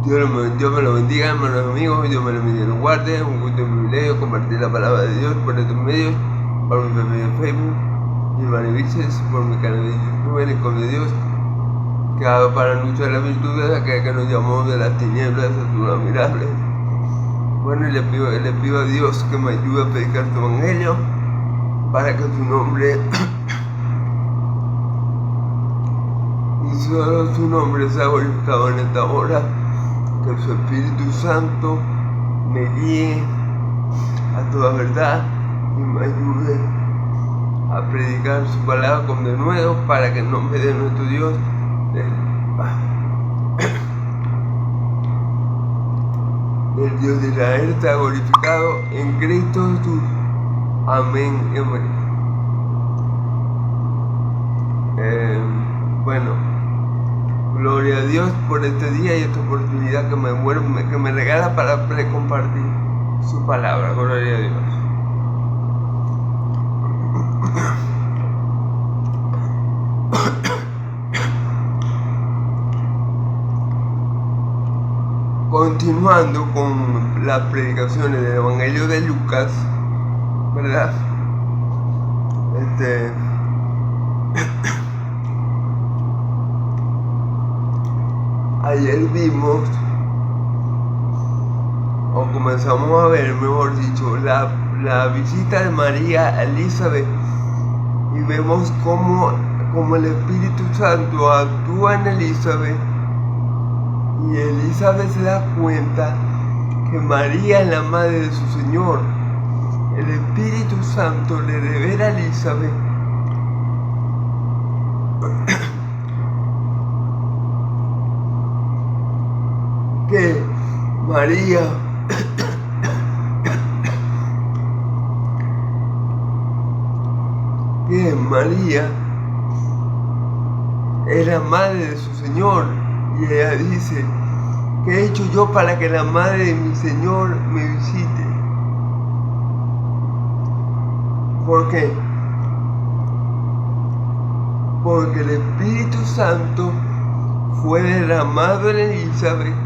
Dios me lo bendiga, hermanos amigos. Dios me lo bendiga y lo guarde. Un gusto y un privilegio compartir la palabra de Dios por estos medios, por mi perfil de Facebook, y Maniviches, por mi canal de YouTube, el Hijo de Dios, que haga para anunciar las virtudes de aquel que nos llamó de las tinieblas a su luz admirable. Bueno, y le pido a Dios que me ayude a predicar su evangelio para que su nombre y solo su nombre sea glorificado en esta hora. Que su Espíritu Santo me guíe a toda verdad y me ayude a predicar su palabra con denuedo, para que en nombre de nuestro Dios el Dios de Israel está glorificado en Cristo Jesús. Amén y amén. Bueno, gloria a Dios por este día y esta oportunidad que me regala para compartir su palabra. Gloria a Dios. Continuando con las predicaciones del Evangelio de Lucas, ¿verdad? Ayer vimos, o comenzamos a ver, mejor dicho, la visita de María a Elizabeth, y vemos cómo el Espíritu Santo actúa en Elizabeth, y Elizabeth se da cuenta que María es la madre de su Señor. El Espíritu Santo le revela a Elizabeth que María es la madre de su Señor. Y ella dice: ¿qué he hecho yo para que la madre de mi Señor me visite? ¿Por qué? Porque el Espíritu Santo fue derramado en Elizabeth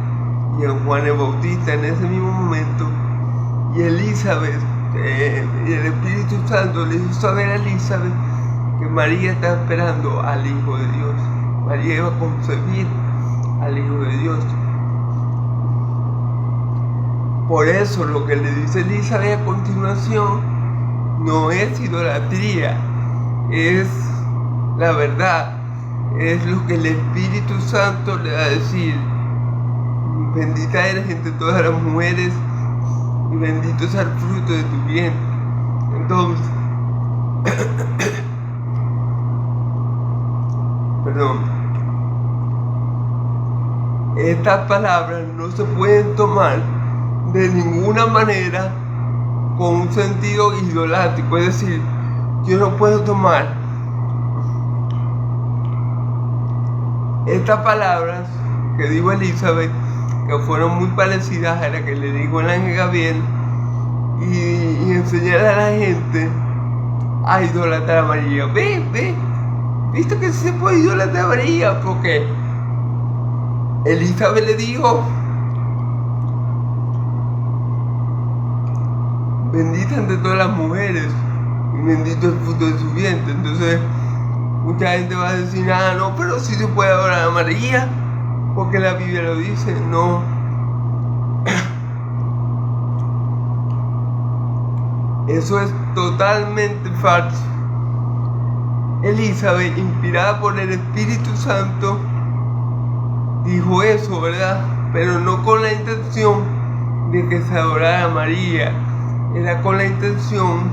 y en Juan el Bautista en ese mismo momento, y Elizabeth, y el Espíritu Santo le hizo saber a Elizabeth que María estaba esperando al Hijo de Dios. María iba a concebir al Hijo de Dios. Por eso lo que le dice Elizabeth a continuación no es idolatría, es la verdad, es lo que el Espíritu Santo le va a decir: bendita eres entre todas las mujeres y bendito es el fruto de tu vientre. Entonces, estas palabras no se pueden tomar de ninguna manera con un sentido idolátrico. Es decir, yo no puedo tomar estas palabras que dijo Elizabeth, que fueron muy parecidas a las que le dijo el ángel Gabriel, y enseñar a la gente a idolatrar a María. ¿Viste que se puede idolatrar a María? Porque Elizabeth le dijo: bendita entre todas las mujeres y bendito el fruto de su vientre. Entonces mucha gente va a decir: no, pero sí se puede adorar a María, porque la Biblia lo dice. No. Eso es totalmente falso. Elizabeth, inspirada por el Espíritu Santo, dijo eso, ¿verdad? Pero no con la intención de que se adorara a María. Era con la intención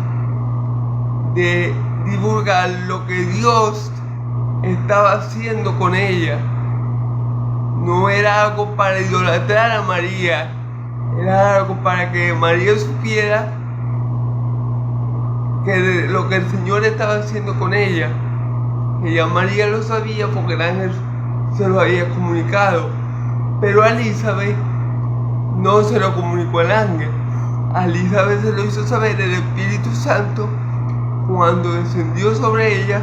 de divulgar lo que Dios estaba haciendo con ella. No era algo para idolatrar a María, era algo para que María supiera que lo que el Señor estaba haciendo con ella. Ella, María, lo sabía porque el ángel se lo había comunicado, pero a Elizabeth no se lo comunicó el ángel. A Elizabeth se lo hizo saber el Espíritu Santo cuando descendió sobre ella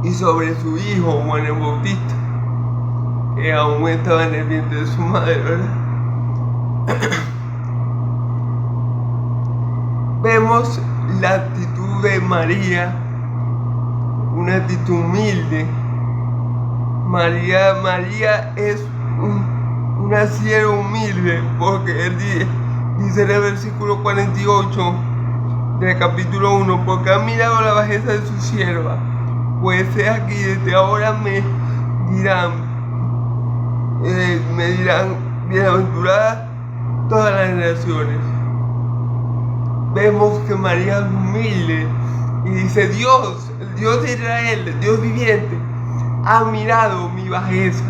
y sobre su hijo Juan el Bautista. aún estaba en el vientre de su madre, ¿verdad? Vemos la actitud de María, una actitud humilde. María es una sierva humilde, porque él dice en el versículo 48 del capítulo 1, porque ha mirado la bajeza de su sierva, pues he aquí desde ahora me dirán, bienaventuradas todas las generaciones. Vemos que María es humilde y dice: Dios, el Dios de Israel, el Dios viviente, ha mirado mi bajeza,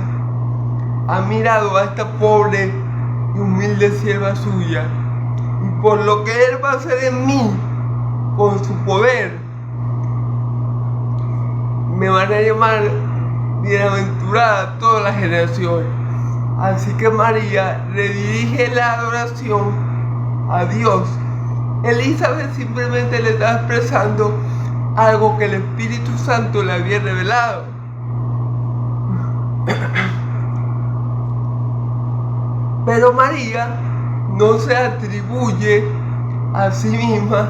ha mirado a esta pobre y humilde sierva suya, y por lo que Él va a hacer en mí, con su poder, me van a llamar bienaventurada todas las generaciones. Así que María le dirige la adoración a Dios. Elizabeth simplemente le está expresando algo que el Espíritu Santo le había revelado. Pero María no se atribuye a sí misma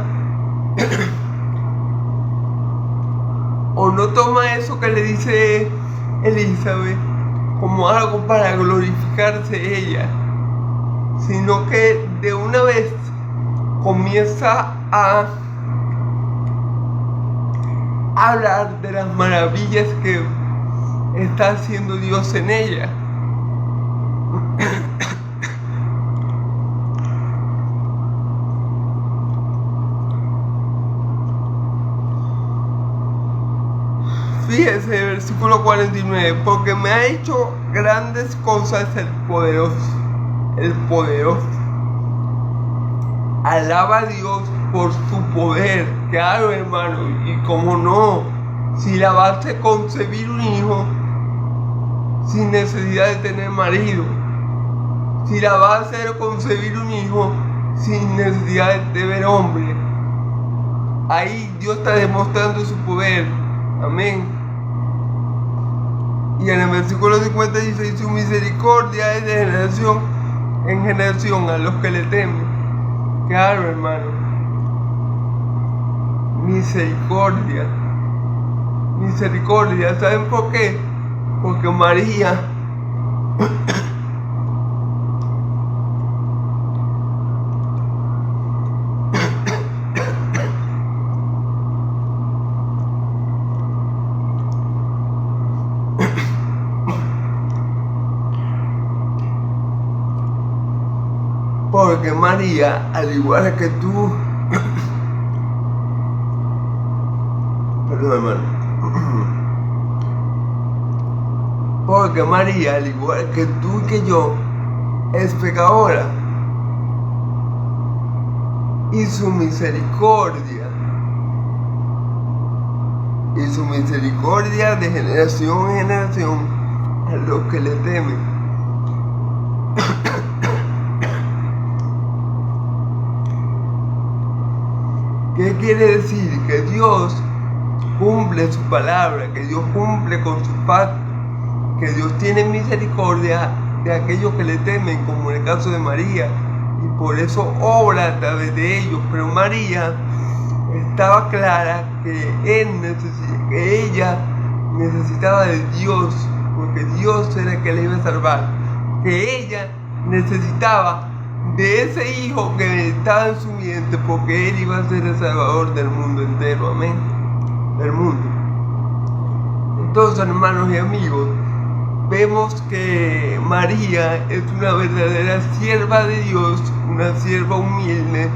o no toma eso que le dice Elizabeth como algo para glorificarse ella, sino que de una vez comienza a hablar de las maravillas que está haciendo Dios en ella. Fíjese el versículo 49, porque me ha hecho grandes cosas el poderoso. Alaba a Dios por su poder, claro, hermano, y cómo no, si la va a hacer concebir un hijo sin necesidad de tener marido, si la va a hacer concebir un hijo sin necesidad de ver hombre, ahí Dios está demostrando su poder, amén. Y en el versículo 50 dice: su misericordia es de generación en generación a los que le temen. Claro, hermano, misericordia, ¿saben por qué? Porque María al igual que tú, perdón, hermano, porque María, al igual que tú y que yo, es pecadora, y su misericordia de generación en generación a los que le temen. ¿Qué quiere decir? Que Dios cumple su palabra, que Dios cumple con su pacto, que Dios tiene misericordia de aquellos que le temen, como en el caso de María, y por eso obra a través de ellos. Pero María estaba clara que ella necesitaba de Dios, porque Dios era el que le iba a salvar, que ella necesitaba de ese hijo que estaba en su vientre, porque él iba a ser el salvador del mundo entero, amén, del mundo. Entonces, hermanos y amigos, vemos que María es una verdadera sierva de Dios, una sierva humilde,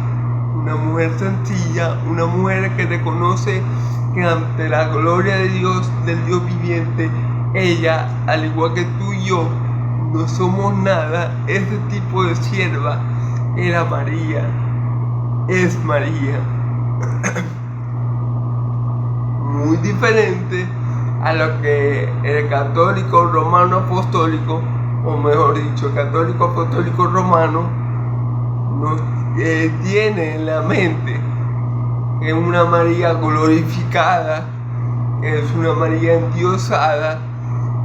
una mujer sencilla, una mujer que reconoce que ante la gloria de Dios, del Dios viviente, ella, al igual que tú y yo, no somos nada. Ese tipo de sierva era María, es María. Muy diferente a lo que el católico romano apostólico, o mejor dicho, el católico apostólico romano, nos tiene en la mente, que es una María glorificada, que es una María endiosada,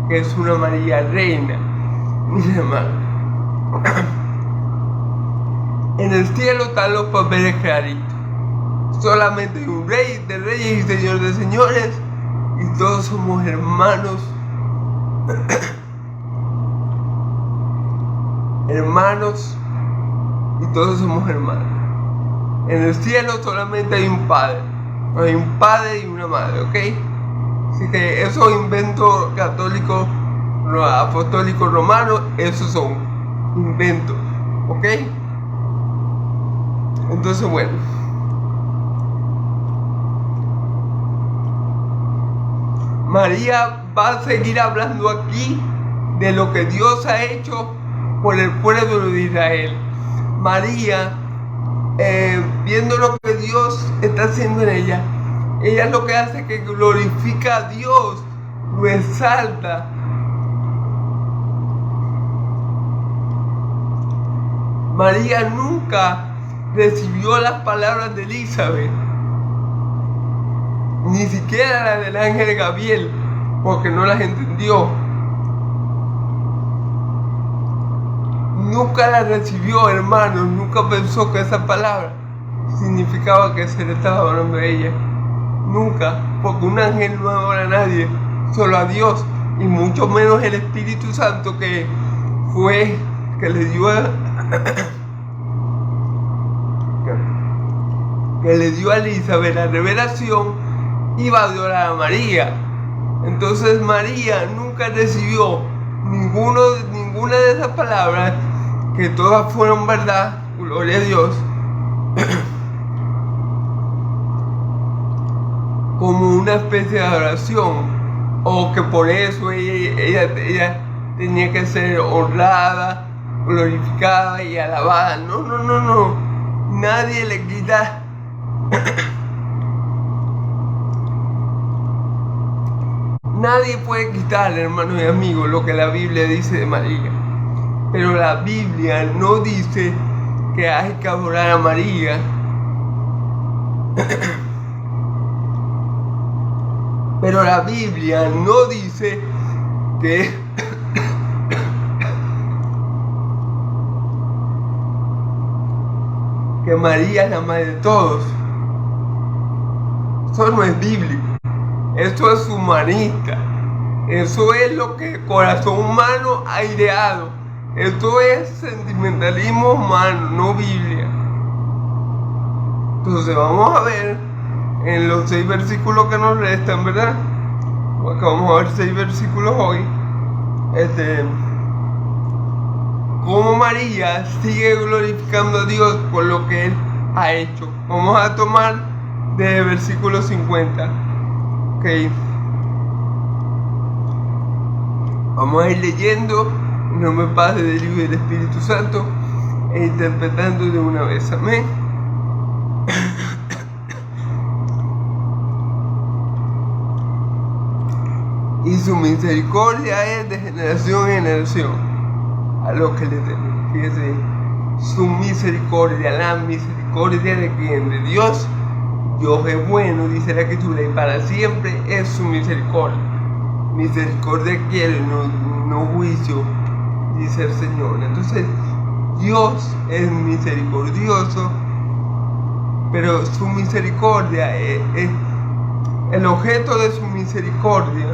que es una María reina. mis hermanos. En el cielo están los papeles claritos. Solamente hay un rey de reyes y señor de señores, y todos somos hermanos. Hermanos, y todos somos hermanos. En el cielo solamente hay un padre. Hay un padre y una madre, ¿ok? Así que esos inventos católicos, apostólicos romanos, esos son inventos, ¿ok? Entonces, bueno, María va a seguir hablando aquí de lo que Dios ha hecho por el pueblo de Israel. María, viendo lo que Dios está haciendo en ella, ella lo que hace es que glorifica a Dios, lo exalta. María nunca recibió las palabras de Elizabeth, ni siquiera las del ángel Gabriel, porque no las entendió. Nunca las recibió, hermanos, nunca pensó que esa palabra significaba que se le estaba hablando a ella. Nunca, porque un ángel no adora a nadie, solo a Dios, y mucho menos el Espíritu Santo que le dio a Elizabeth la revelación, iba a adorar a María. Entonces María nunca recibió ninguna de esas palabras, que todas fueron verdad, gloria a Dios, como una especie de adoración, o que por eso ella tenía que ser honrada, glorificada y alabada. No. Nadie le quita nadie puede quitar, hermanos y amigos, lo que la Biblia dice de María. Pero la Biblia no dice que hay que adorar a María. Pero la Biblia no dice que María es la madre de todos. Eso no es bíblico. Eso es humanista. Eso es lo que el corazón humano ha ideado. Esto es sentimentalismo humano, no Biblia. Entonces vamos a ver en los 6 versículos que nos restan, ¿verdad? Porque vamos a ver 6 versículos hoy. Cómo María sigue glorificando a Dios por lo que Él ha hecho. Vamos a tomar de versículo 50. Ok. Vamos a ir leyendo en nombre del Padre, del Hijo y del Espíritu Santo, e interpretando de una vez. Amén. Y su misericordia es de generación en generación a los que le temen. Fíjese, su misericordia, la misericordia de quién, de Dios. Dios es bueno, dice la Escritura, y para siempre es su misericordia. Misericordia quiere, no juicio, dice el Señor. Entonces, Dios es misericordioso, pero su misericordia es el objeto de su misericordia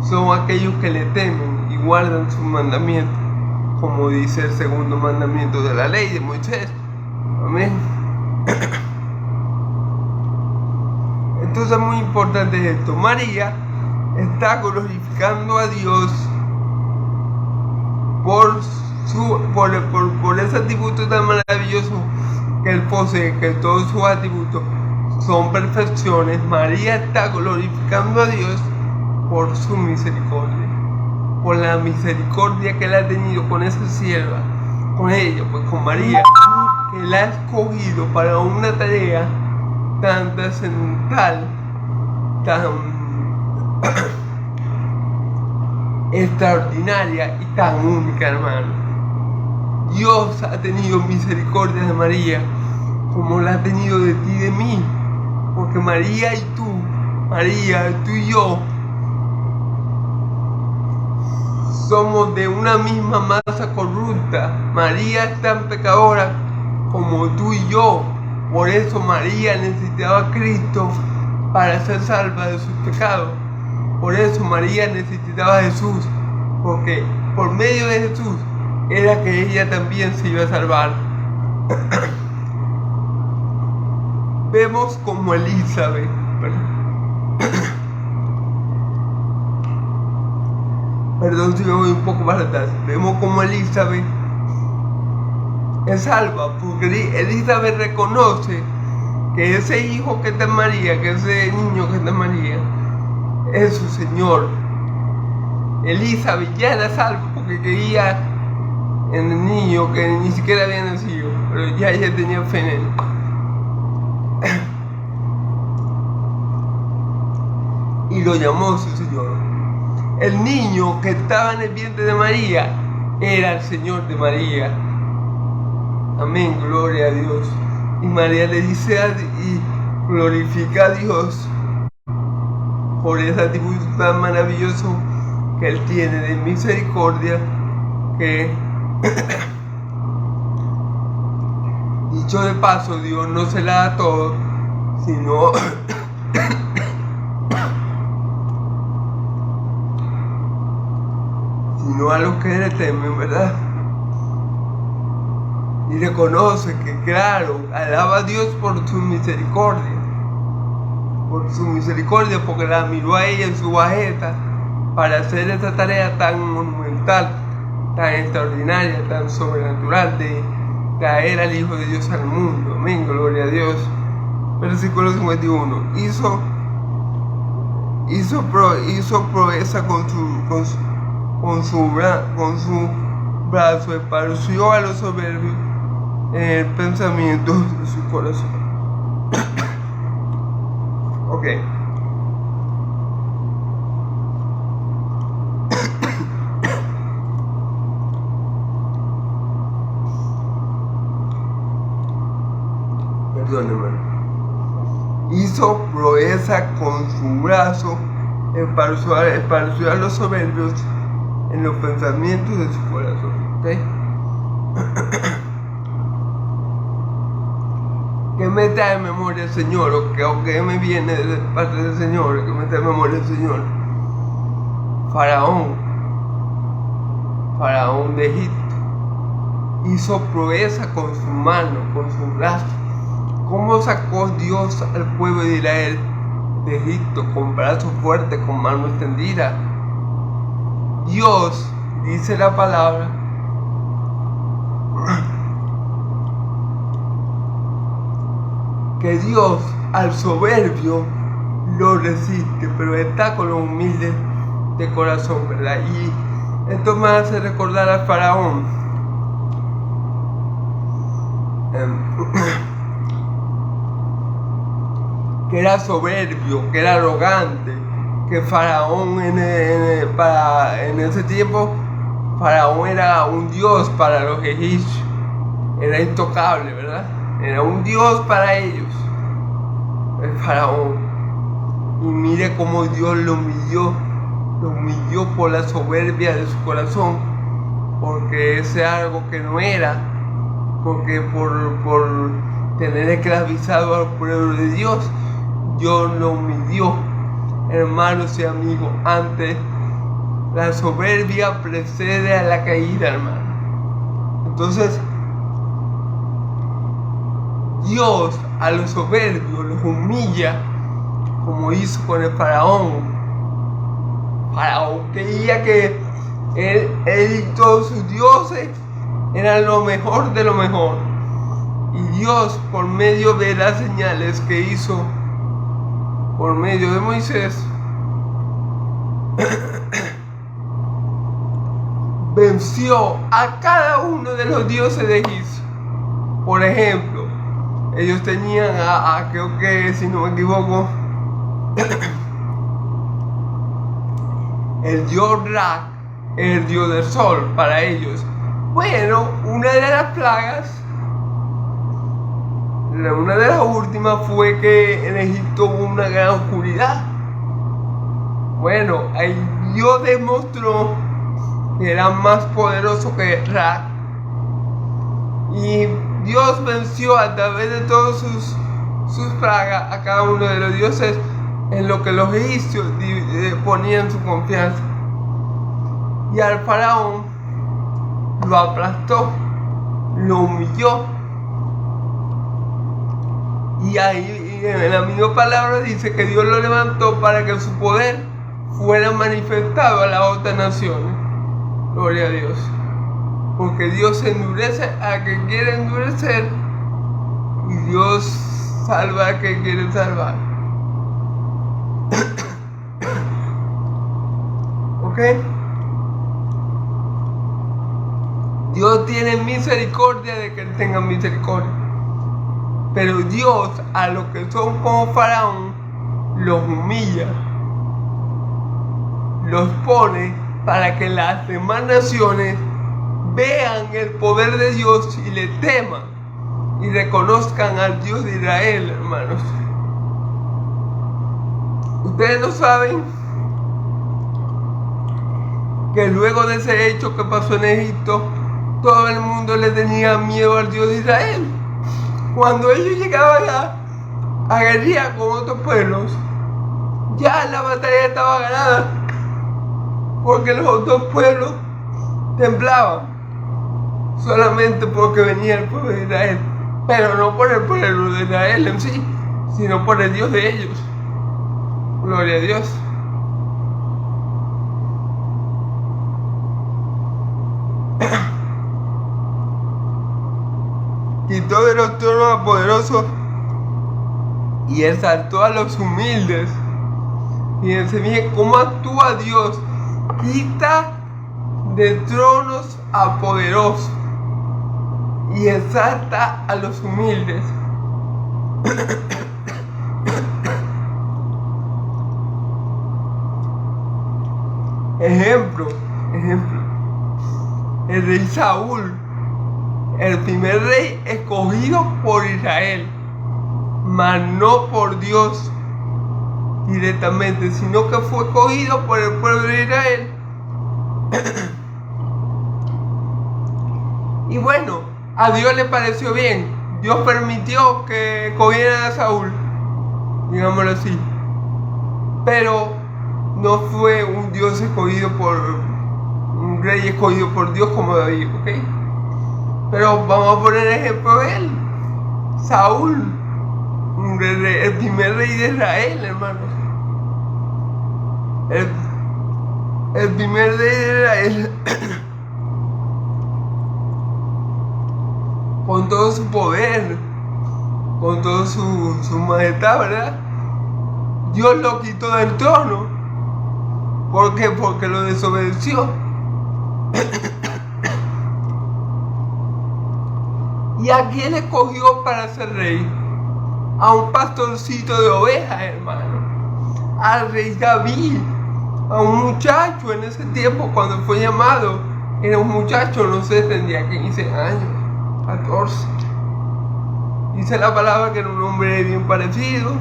son aquellos que le temen y guardan sus mandamientos, como dice el segundo mandamiento de la ley de Moisés. Amén. Entonces es muy importante esto. María está glorificando a Dios por ese atributo tan maravilloso que Él posee, que todos sus atributos son perfecciones. María está glorificando a Dios por su misericordia, por la misericordia que Él ha tenido con esa sierva, con ella, pues con María, que la ha escogido para una tarea tan trascendental, tan extraordinaria y tan única, hermano. Dios ha tenido misericordia de María, como la ha tenido de ti y de mí, porque María y tú y yo, somos de una misma masa corrupta. María es tan pecadora como tú y yo. Por eso María necesitaba a Cristo para ser salva de sus pecados. Por eso María necesitaba a Jesús, porque por medio de Jesús era que ella también se iba a salvar. Vemos como Elizabeth, perdón si me voy un poco más atrás, vemos como Elizabeth es salva, porque Elizabeth reconoce que ese hijo que está en María, que ese niño que está en María, es su Señor. Elizabeth ya era salva porque creía en el niño que ni siquiera había nacido, pero ya ella tenía fe en él. Y lo llamó su Señor. El niño que estaba en el vientre de María era el Señor de María. Amén, gloria a Dios. Y María le dice y glorifica a Dios por ese atributo tan maravilloso que Él tiene de misericordia, que dicho de paso, Dios no se la da a todos, sino a los que le temen, ¿verdad? Y reconoce que, claro, alaba a Dios por su misericordia, porque la miró a ella en su bajeza para hacer esa tarea tan monumental, tan extraordinaria, tan sobrenatural de traer al Hijo de Dios al mundo. Amén, gloria a Dios. Versículo 51. Hizo proeza con su brazo, esparció a los soberbios en el pensamiento de su corazón. Ok. Perdónenme. Hizo proeza con su brazo, esparció a los soberbios en los pensamientos de su corazón. ¿Okay? ¿Qué me trae en memoria el Señor? ¿O qué me viene de parte del Señor? ¿Qué me trae en memoria el Señor? Faraón de Egipto, hizo proeza con su mano, con su brazo. ¿Cómo sacó Dios al pueblo de Israel de Egipto? Con brazo fuerte, con mano extendida. Dios, dice la palabra, que Dios al soberbio lo resiste, pero está con los humildes de corazón, ¿verdad? Y esto me hace recordar al faraón. Que era soberbio, que era arrogante, que Faraón en ese tiempo, Faraón era un dios para los egipcios, era intocable, ¿verdad? Era un dios para ellos, el Faraón. Y mire cómo Dios lo humilló por la soberbia de su corazón, porque ese algo que no era, porque por tener esclavizado al pueblo de Dios, Dios lo humilló. Hermanos y amigos, antes la soberbia precede a la caída, hermano. Entonces, Dios a los soberbios los humilla, como hizo con el faraón. Faraón creía que él y todos sus dioses eran lo mejor de lo mejor. Y Dios, por medio de las señales que hizo por medio de Moisés, venció a cada uno de los dioses de Egipto. Por ejemplo, ellos tenían creo que, si no me equivoco, el dios Ra, el dios del sol para ellos. Bueno, una de las plagas, una de las últimas, fue que en Egipto hubo una gran oscuridad. Bueno, ahí Dios demostró que era más poderoso que Ra. Y Dios venció a través de todas sus plagas a cada uno de los dioses en lo que los egipcios ponían su confianza. Y al faraón lo aplastó, lo humilló. Y ahí en la misma palabra dice que Dios lo levantó para que su poder fuera manifestado a las otras naciones. Gloria a Dios. Porque Dios endurece a quien quiere endurecer y Dios salva a quien quiere salvar. ¿Ok? Dios tiene misericordia de que Él tenga misericordia. Pero Dios a los que son como Faraón los humilla, los pone para que las demás naciones vean el poder de Dios y le teman y reconozcan al Dios de Israel, hermanos. Ustedes no saben que luego de ese hecho que pasó en Egipto, todo el mundo le tenía miedo al Dios de Israel. Cuando ellos llegaban a guerrear con otros pueblos, ya la batalla estaba ganada, porque los otros pueblos temblaban solamente porque venía el pueblo de Israel, pero no por el pueblo de Israel en sí, sino por el Dios de ellos. Gloria a Dios. Quitó de los tronos a poderosos y exaltó a los humildes. Fíjense bien cómo actúa Dios. Quita de tronos a poderosos y exalta a los humildes. Ejemplo. El rey Saúl, el primer rey escogido por Israel, mas no por Dios directamente, sino que fue escogido por el pueblo de Israel. Y bueno, a Dios le pareció bien. Dios permitió que escogieran a Saúl, digámoslo así. Pero no fue un Dios escogido por un rey escogido por Dios como David, ¿ok? Pero vamos a poner ejemplo de él. Saúl, el primer rey de Israel, hermanos. El primer rey de Israel. Con todo su poder, con toda su majestad, ¿verdad? Dios lo quitó del trono. ¿Por qué? Porque lo desobedeció. ¿Y a quién escogió para ser rey? A un pastorcito de ovejas, hermano. Al rey David. A un muchacho en ese tiempo cuando fue llamado. Era un muchacho, no sé, tendría 15 años, 14. Dice la palabra que era un hombre bien parecido.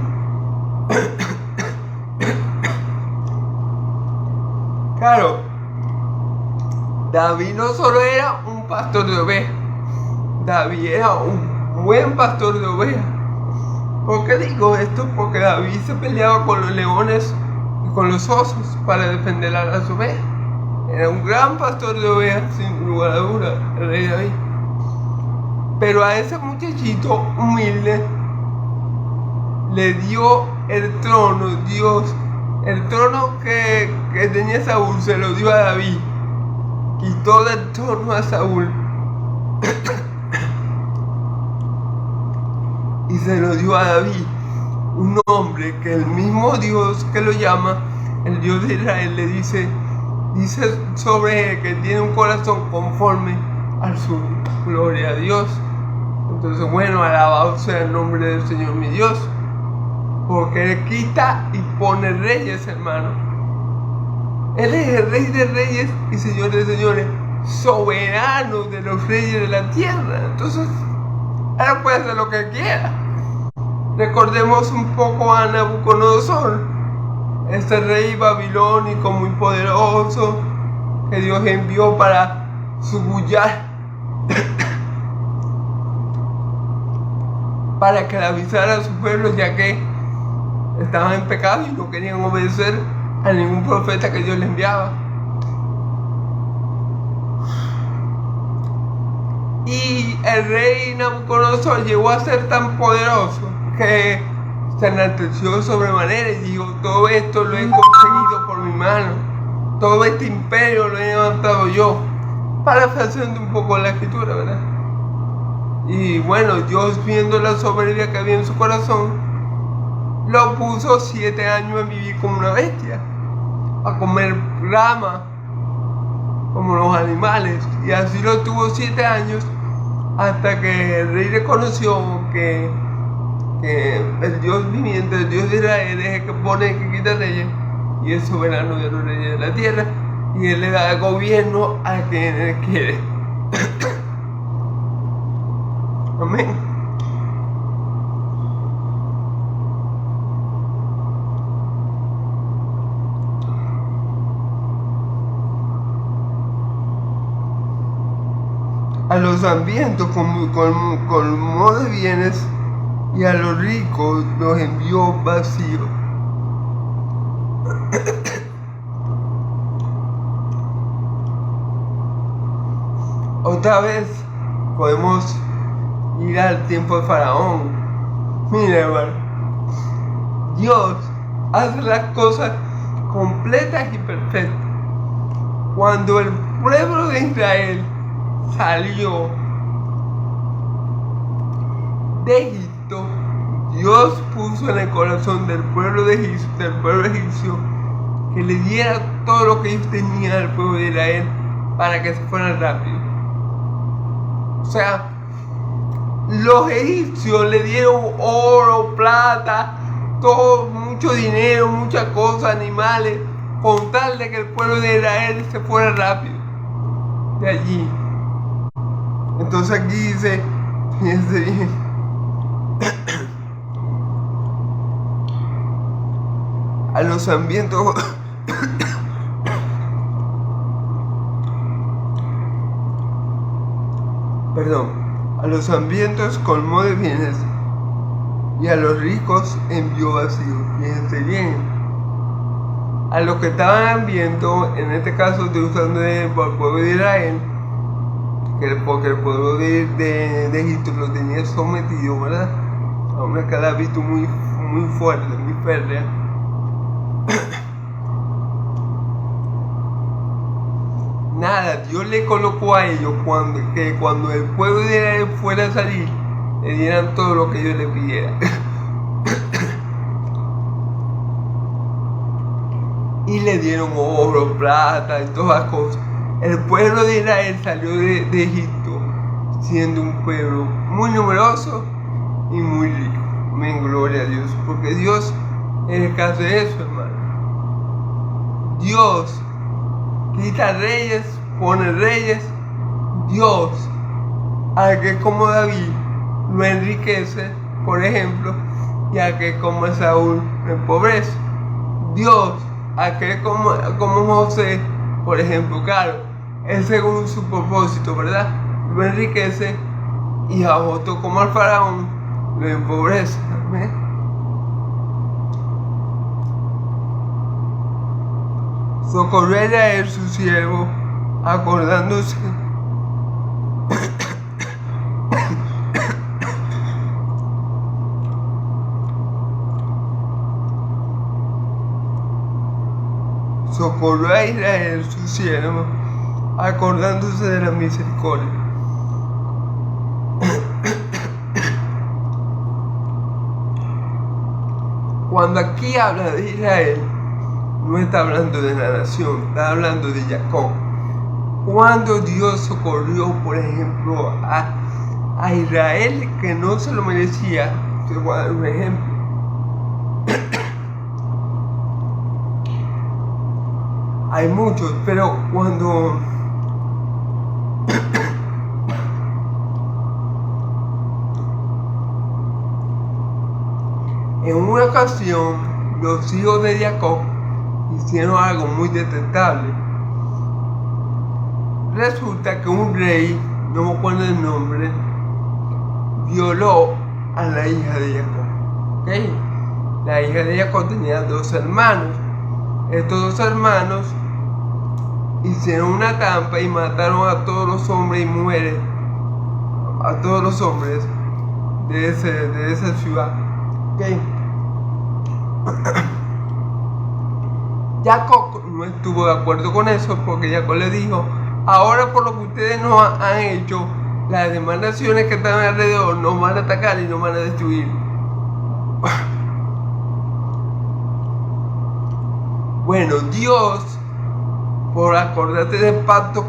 Claro, David no solo era un pastor de ovejas, David era un buen pastor de ovejas. ¿Por qué digo esto? Porque David se peleaba con los leones y con los osos para defender a las ovejas. Era un gran pastor de ovejas, sin lugar a dudas, el rey David. Pero a ese muchachito humilde le dio el trono, Dios. El trono que tenía Saúl se lo dio a David. Quitó del trono a Saúl y se lo dio a David, un hombre que el mismo Dios que lo llama, el Dios de Israel, le dice sobre él que tiene un corazón conforme al suyo. Gloria a Dios. Entonces, bueno, alabado sea el nombre del Señor mi Dios, porque Él quita y pone reyes, hermano. Él es el Rey de reyes y Señor de señores, soberano de los reyes de la tierra. Entonces, Él puede hacer lo que quiera. Recordemos un poco a Nabucodonosor, este rey babilónico muy poderoso, que Dios envió para subullar, para esclavizar a su pueblo, ya que estaban en pecado y no querían obedecer a ningún profeta que Dios les enviaba. Y el rey Nabucodonosor llegó a ser tan poderoso que se enalteció sobremanera y dijo: todo esto lo he conseguido por mi mano, todo este imperio lo he levantado yo, parafraseando un poco la escritura, ¿verdad? Y bueno, Dios, viendo la soberbia que había en su corazón, lo puso 7 años a vivir como una bestia, a comer rama como los animales, y así lo tuvo 7 años, hasta que el rey reconoció que el Dios viviente, el Dios de Israel, es el que pone, el que quita reyes, y es soberano de los reyes de la tierra, y él le da el gobierno a quien él quiere. Amén. A los hambrientos colmó de bienes, y a los ricos los envió vacíos. Otra vez podemos ir al tiempo de Faraón. Mira, hermano, Dios hace las cosas completas y perfectas. Cuando el pueblo de Israel salió de Egipto, Dios puso en el corazón del pueblo egipcio que le diera todo lo que ellos tenían al pueblo de Israel para que se fueran rápido. O sea, los egipcios le dieron oro, plata, todo, mucho dinero, muchas cosas, animales, con tal de que el pueblo de Israel se fuera rápido de allí. Entonces aquí dice, fíjense bien, a los hambrientos a los hambrientos colmó de bienes, y a los ricos envió vacíos. Fíjense bien, a los que estaban hambrientos, en este caso estoy usando por el pueblo de Israel, porque el pueblo de Egipto lo tenía sometido, ¿verdad?, a una esclavitud muy fuerte, muy férrea. Nada, Dios le colocó a ellos que cuando el pueblo de Israel fuera a salir, le dieran todo lo que ellos le pidieran. Y le dieron oro, plata y todas las cosas. El pueblo de Israel salió de Egipto siendo un pueblo muy numeroso y muy rico. Amén, gloria a Dios, porque Dios es el que hace eso, hermano. Dios quita reyes, pone reyes. Dios, al que como David lo enriquece, por ejemplo, y al que como Saúl lo empobrece. Dios, al que como José, por ejemplo, claro, es según su propósito, ¿verdad?, lo enriquece, y a otro como al Faraón lo empobrece. ¿Amén? Socorrió a Israel su siervo, acordándose socorrió a Israel su siervo, acordándose de la misericordia. Cuando aquí habla de Israel, no está hablando de la nación, está hablando de Jacob. Cuando Dios socorrió, por ejemplo, a Israel, que no se lo merecía, te voy a dar un ejemplo. Hay muchos, pero cuando en una ocasión los hijos de Jacob hicieron algo muy detestable. Resulta que un rey, no me acuerdo el nombre, violó a la hija de Jacob. ¿Okay? La hija de Jacob tenía 2 hermanos. Estos 2 hermanos hicieron una trampa y mataron a todos los hombres y mujeres, a todos los hombres de esa ciudad. ¿Okay? Jacob no estuvo de acuerdo con eso, porque Jacob le dijo: ahora por lo que ustedes no han hecho, las demás naciones que están alrededor nos van a atacar y nos van a destruir. Bueno, Dios, por acordarte del pacto,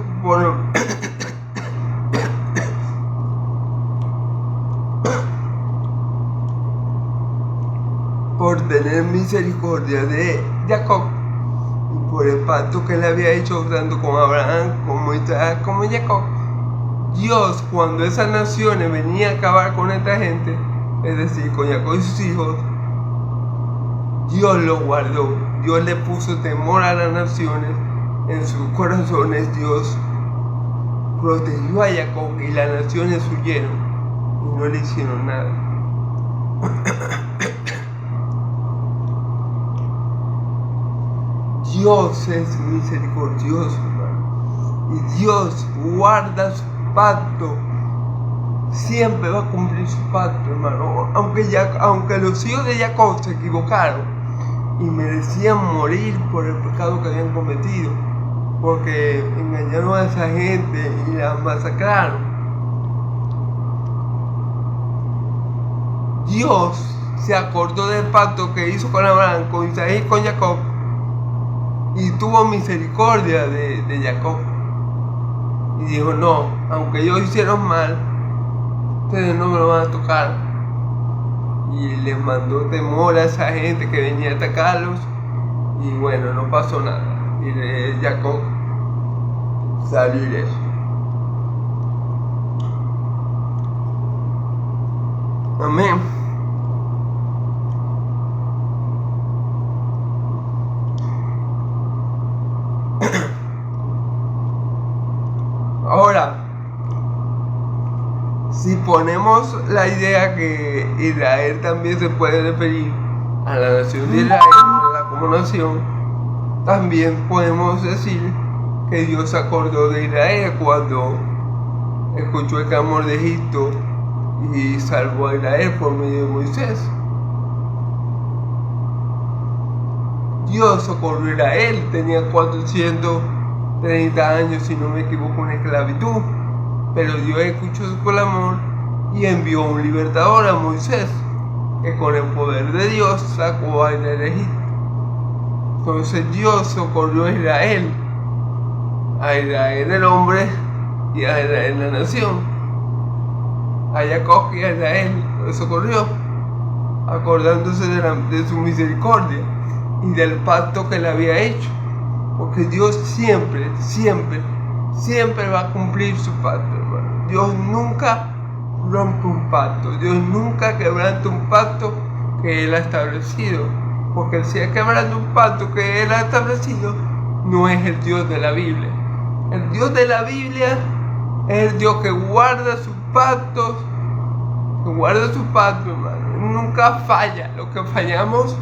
por tener misericordia de Jacob, y por el pacto que él había hecho tanto con Abraham como Isaac como Jacob, Dios, cuando esas naciones venían a acabar con esta gente, es decir, con Jacob y sus hijos, Dios lo guardó. Dios le puso temor a las naciones en sus corazones. Dios protegió a Jacob y las naciones huyeron y no le hicieron nada. Dios es misericordioso, hermano, y Dios guarda su pacto. Siempre va a cumplir su pacto, hermano. Aunque los hijos de Jacob se equivocaron y merecían morir por el pecado que habían cometido, porque engañaron a esa gente y la masacraron, Dios se acordó del pacto que hizo con Abraham, con Isaac y con Jacob, y tuvo misericordia de Jacob. Y dijo: no, aunque ellos hicieron mal, ustedes no me lo van a tocar. Y les mandó temor a esa gente que venía a atacarlos. Y bueno, no pasó nada. Y Jacob salió ileso. Amén. Ahora, si ponemos la idea que Israel también se puede referir a la nación de Israel, a la como nación, también podemos decir que Dios se acordó de Israel cuando escuchó el clamor de Egipto y salvó a Israel por medio de Moisés. Dios socorrió a Israel, tenía 430 años, si no me equivoco, en esclavitud. Pero Dios escuchó su clamor y envió un libertador, a Moisés, que con el poder de Dios sacó a Israel de Egipto. Entonces Dios socorrió a Israel el hombre y a Israel la nación. A Jacob y a Israel lo socorrió, acordándose de su misericordia y del pacto que le había hecho. Porque Dios siempre va a cumplir su pacto, hermano. Dios nunca rompe un pacto. Dios nunca quebranta un pacto que Él ha establecido. Porque si Él quebranta un pacto que Él ha establecido, no es el Dios de la Biblia. El Dios de la Biblia es el Dios que guarda sus pactos, hermano. Él nunca falla. Lo que fallamos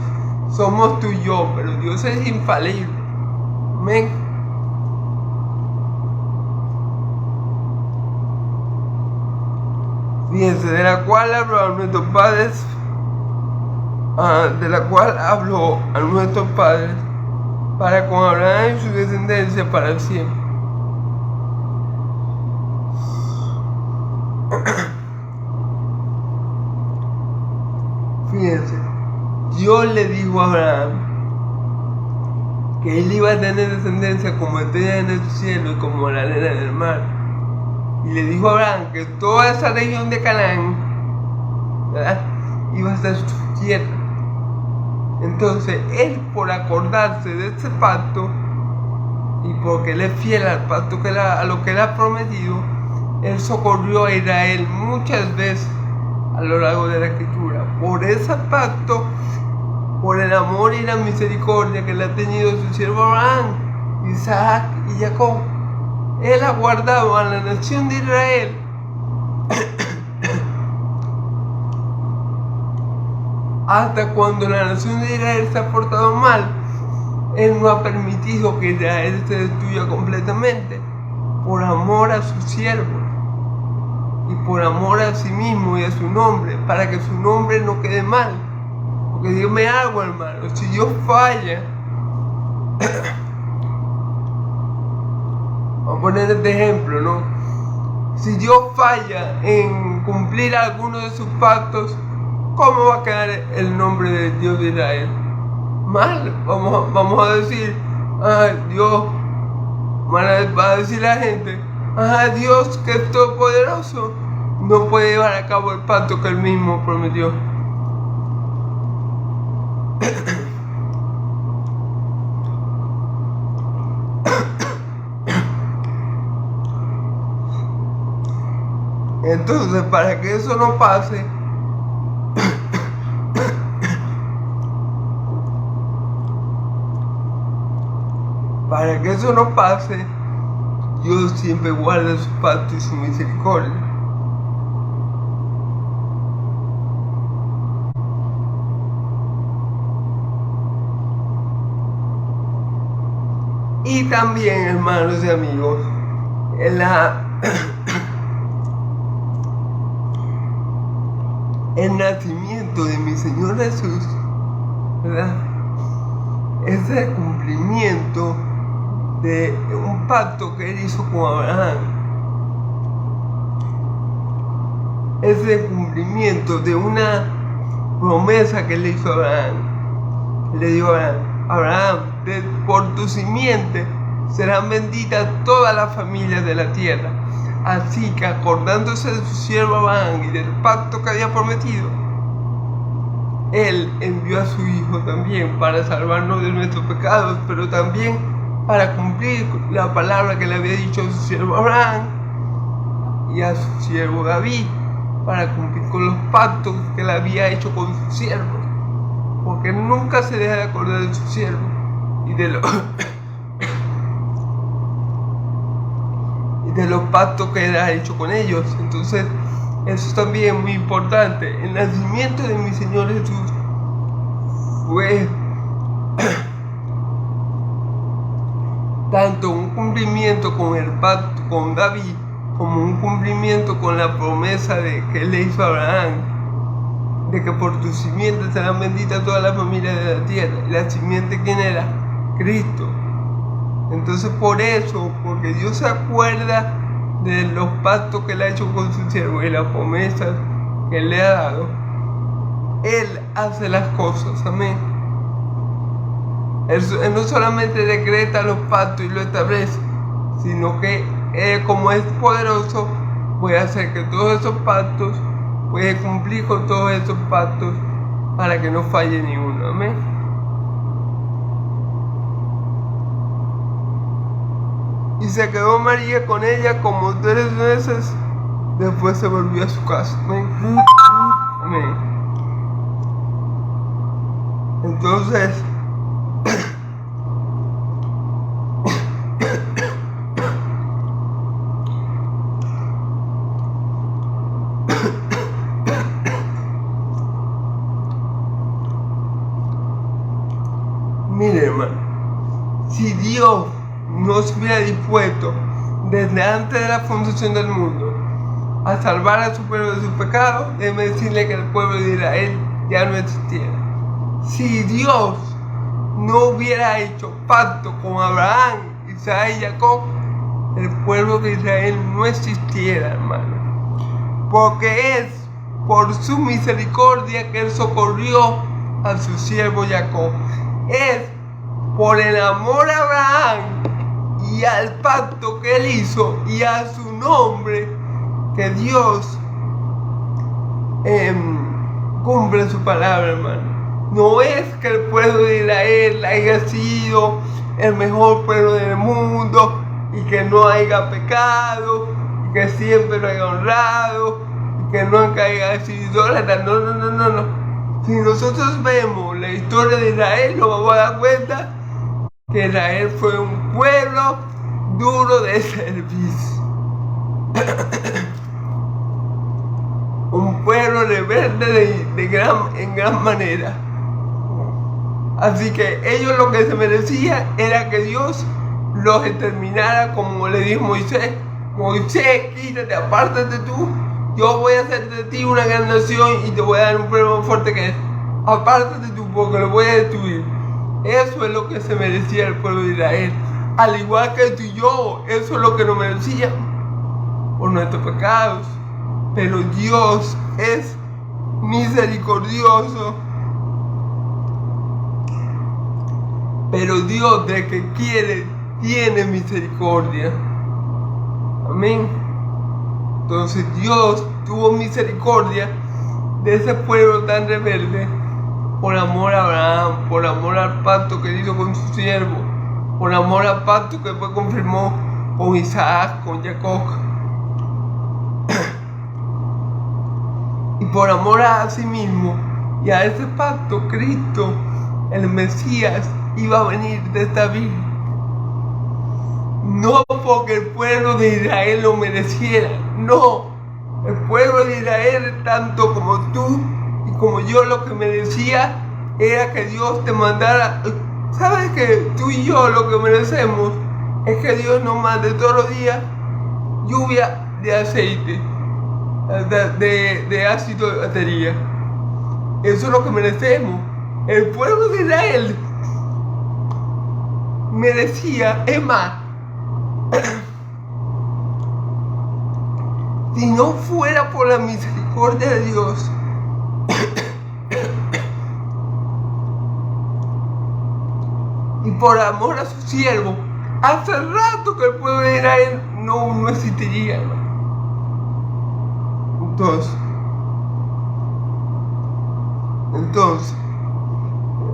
somos tú y yo, pero Dios es infalible. Amén. Fíjense, de la cual habló a nuestros padres, para con Abraham y su descendencia para siempre. Fíjense, Dios le dijo a Abraham que él iba a tener descendencia como estrellas en el cielo y como la arena del mar. Y le dijo a Abraham que toda esa región de Canaán, ¿verdad?, iba a ser su tierra. Entonces él, por acordarse de ese pacto y porque él es fiel al pacto a lo que él ha prometido, él socorrió a Israel muchas veces a lo largo de la Escritura. Por ese pacto, por el amor y la misericordia que le ha tenido su siervo Abraham, Isaac y Jacob. Él ha guardado a la nación de Israel hasta cuando la nación de Israel se ha portado mal. Él no ha permitido que Israel se destruya completamente por amor a su siervo y por amor a sí mismo y a su nombre, para que su nombre no quede mal. Porque dígame algo, hermano, si Dios falla, vamos a poner este ejemplo, ¿no? Si Dios falla en cumplir alguno de sus pactos, ¿cómo va a quedar el nombre de Dios de Israel? Mal. Vamos a decir, Dios, va a decir la gente, Dios, que es todopoderoso, no puede llevar a cabo el pacto que él mismo prometió. Entonces, para que eso no pase, Dios siempre guarda su pacto y su misericordia. Y también, hermanos y amigos, el nacimiento de mi Señor Jesús, ¿verdad?, es el cumplimiento de un pacto que él hizo con Abraham. Es el cumplimiento de una promesa que le hizo a Abraham. Le dijo a Abraham, por tu simiente serán benditas todas las familias de la tierra. Así que, acordándose de su siervo Abraham y del pacto que había prometido, él envió a su Hijo también para salvarnos de nuestros pecados, pero también para cumplir la palabra que le había dicho a su siervo Abraham y a su siervo David, para cumplir con los pactos que él había hecho con sus siervos, porque nunca se deja de acordar de su siervo y de los pactos que él ha hecho con ellos. Entonces, eso también es muy importante. El nacimiento de mi Señor Jesús fue tanto un cumplimiento con el pacto con David, como un cumplimiento con la promesa que él le hizo a Abraham, de que por tu simiente serán benditas todas las familias de la tierra. ¿Y la simiente quién era? Cristo. Entonces, por eso, porque Dios se acuerda de los pactos que él ha hecho con su siervo y las promesas que él le ha dado, él hace las cosas, amén. Él no solamente decreta los pactos y lo establece, sino que él, como es poderoso, puede hacer que todos esos pactos, puede cumplir con todos esos pactos para que no falle ni uno, amén. Y se quedó María con ella como 3 meses, después se volvió a su casa, amén. Amén. Entonces, mire, hermano, si Dios no se hubiera dispuesto desde antes de la fundación del mundo a salvar a su pueblo de sus pecados, déjeme decirle que el pueblo de Israel ya no existiera. Si Dios no hubiera hecho pacto con Abraham, Isaac y Jacob, el pueblo de Israel no existiera, hermano. Porque es por su misericordia que él socorrió a su siervo Jacob. Es por el amor a Abraham y al pacto que él hizo y a su nombre que Dios cumple su palabra, hermano. No es que el pueblo de Israel haya sido el mejor pueblo del mundo y que no haya pecado y que siempre lo haya honrado y que nunca haya sido idólatra. No. Si nosotros vemos la historia de Israel, nos vamos a dar cuenta que Israel fue un pueblo duro de servicio. Un pueblo rebelde en gran manera. Así que ellos lo que se merecían era que Dios los exterminara, como le dijo Moisés. Moisés, quítate, apártate tú. Yo voy a hacer de ti una gran nación y te voy a dar un pueblo más fuerte que él. Apártate tú porque lo voy a destruir. Eso es lo que se merecía el pueblo de Israel. Al igual que tú y yo, eso es lo que nos merecíamos por nuestros pecados. Pero Dios es misericordioso. Pero Dios, de que quiere, tiene misericordia. Amén. Entonces Dios tuvo misericordia de ese pueblo tan rebelde por amor a Abraham, por amor al pacto que hizo con su siervo, por amor al pacto que después confirmó con Isaac, con Jacob. Y por amor a sí mismo y a ese pacto, Cristo, el Mesías, iba a venir de esta vida. No porque el pueblo de Israel lo mereciera, no. El pueblo de Israel, tanto como tú y como yo, lo que merecía era que Dios te mandara. ¿Sabes que tú y yo lo que merecemos es que Dios nos mande todos los días lluvia de aceite, de ácido de batería? Eso es lo que merecemos. El pueblo de Israel merecía, es más, si no fuera por la misericordia de Dios, y por amor a su siervo, hace rato que el pueblo de Israel no existiría. Entonces,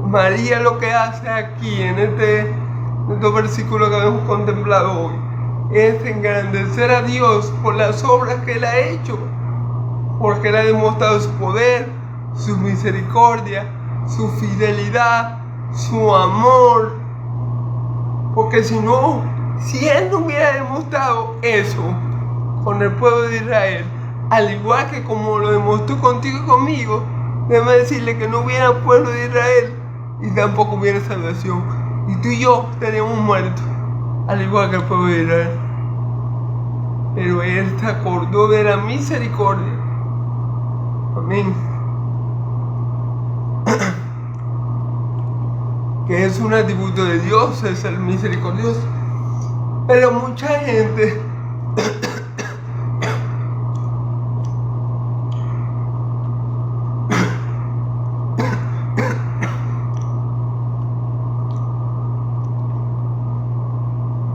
María lo que hace aquí en estos versículos que hemos contemplado hoy es engrandecer a Dios por las obras que Él ha hecho, porque Él ha demostrado su poder, su misericordia, su fidelidad, su amor. Porque si Él no hubiera demostrado eso con el pueblo de Israel, al igual que como lo demostró contigo y conmigo, déjame decirle que no hubiera pueblo de Israel y tampoco hubiera salvación. Y tú y yo estaríamos muertos, al igual que el pueblo de Israel. Pero Él se acordó de la misericordia. Amén. Que es un atributo de Dios, es el misericordioso. Pero mucha gente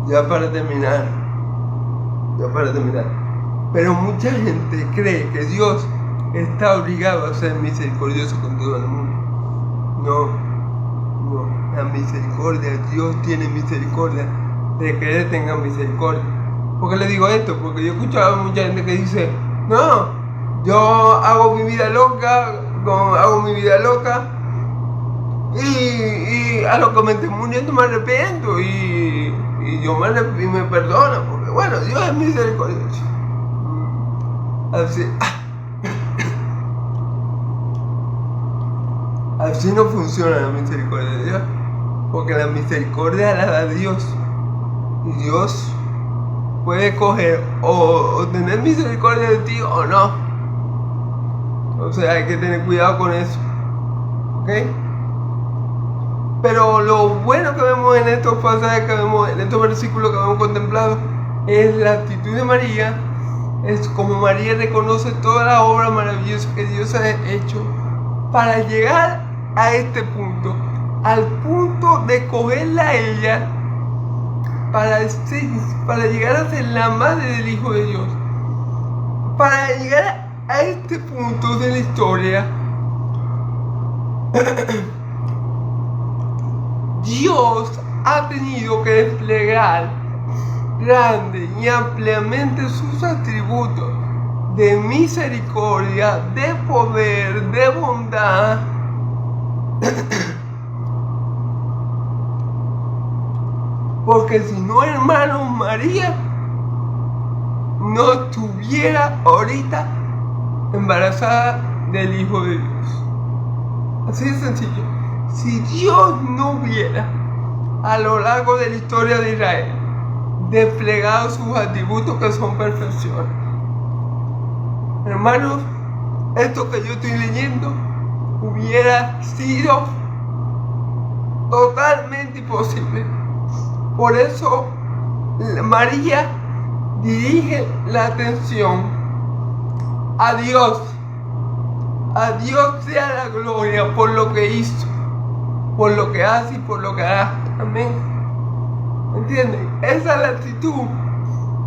ya para terminar, pero mucha gente cree que Dios está obligado a ser misericordioso con todo el mundo. No, la misericordia, Dios tiene misericordia de que Él tenga misericordia. ¿Por qué le digo esto? Porque yo he escuchado a mucha gente que dice, no, yo hago mi vida loca, y a lo que me estoy muriendo me arrepiento y yo me perdono, porque bueno, Dios es misericordioso. Así no funciona la misericordia de Dios, porque la misericordia la da Dios, y Dios puede coger o tener misericordia de ti o no. Entonces hay que tener cuidado con eso, ¿ok? Pero lo bueno que vemos en estos pasajes que vemos, en estos versículos que hemos contemplado, es la actitud de María. Es como María reconoce toda la obra maravillosa que Dios ha hecho para llegar a este punto, al punto de cogerla a ella para llegar a ser la madre del Hijo de Dios. Para llegar a este punto de la historia, Dios ha tenido que desplegar grande y ampliamente sus atributos de misericordia, de poder, de bondad, Porque si no, hermano, María no estuviera ahorita embarazada del Hijo de Dios. Así de sencillo. Si Dios no hubiera a lo largo de la historia de Israel desplegado sus atributos que son perfección, hermanos, esto que yo estoy leyendo hubiera sido totalmente imposible. Por eso María dirige la atención a Dios. A Dios sea la gloria por lo que hizo, por lo que hace y por lo que hará. Amén. ¿Entienden? Esa es la actitud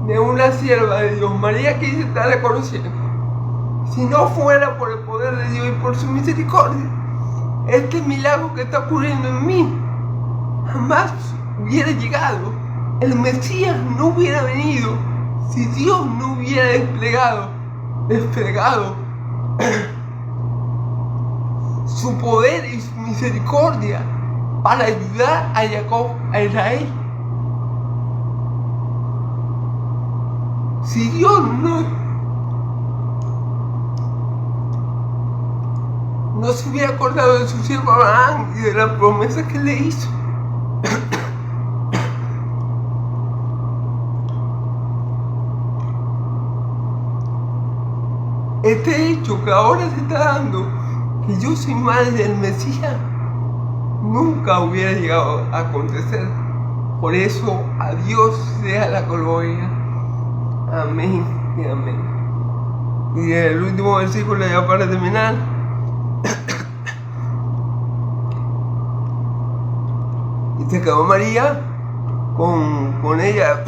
de una sierva de Dios. María quise estar reconociendo. Si no fuera por el poder de Dios y por su misericordia, este milagro que está ocurriendo en mí jamás hubiera llegado. El Mesías no hubiera venido si Dios no hubiera desplegado su poder y su misericordia para ayudar a Jacob, a Israel. Si Dios no se hubiera acordado de su siervo Abraham y de la promesa que le hizo, este hecho que ahora se está dando, que yo soy madre del Mesías, nunca hubiera llegado a acontecer. Por eso a Dios sea la gloria. Amén y amén. Y el último versículo ya para terminar. Y se quedó María con ella.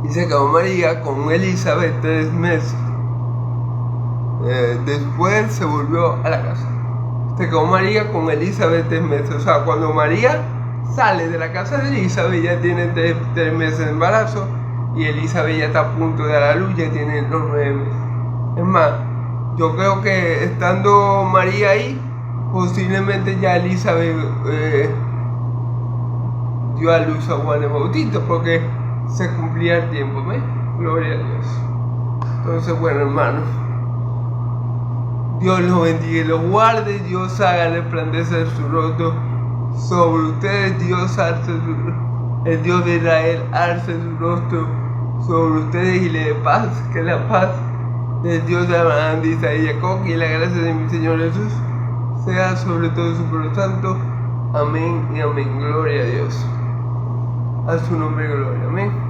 Y se quedó María con Elizabeth 3 meses. Después se volvió a la casa. Se quedó María con Elizabeth 3 meses. O sea, cuando María sale de la casa de Elizabeth, ya tiene 3 meses de embarazo. Y Elizabeth ya está a punto de dar a luz, ya tiene los 9 meses. Es más, yo creo que estando María ahí, posiblemente ya Elizabeth dio a luz a Juan el Bautista, porque se cumplía el tiempo, ¿ves? Gloria a Dios. Entonces, bueno, hermanos, Dios los bendiga y los guarde. Dios haga resplandecer su rostro sobre ustedes. El Dios de Israel alce su rostro sobre ustedes y le dé paz. Que la paz del Dios de Abraham, de Isaac y Jacob y la gracia de mi Señor Jesús sea sobre todo su pueblo santo. Amén y amén. Gloria a Dios. A su nombre, gloria. Amén.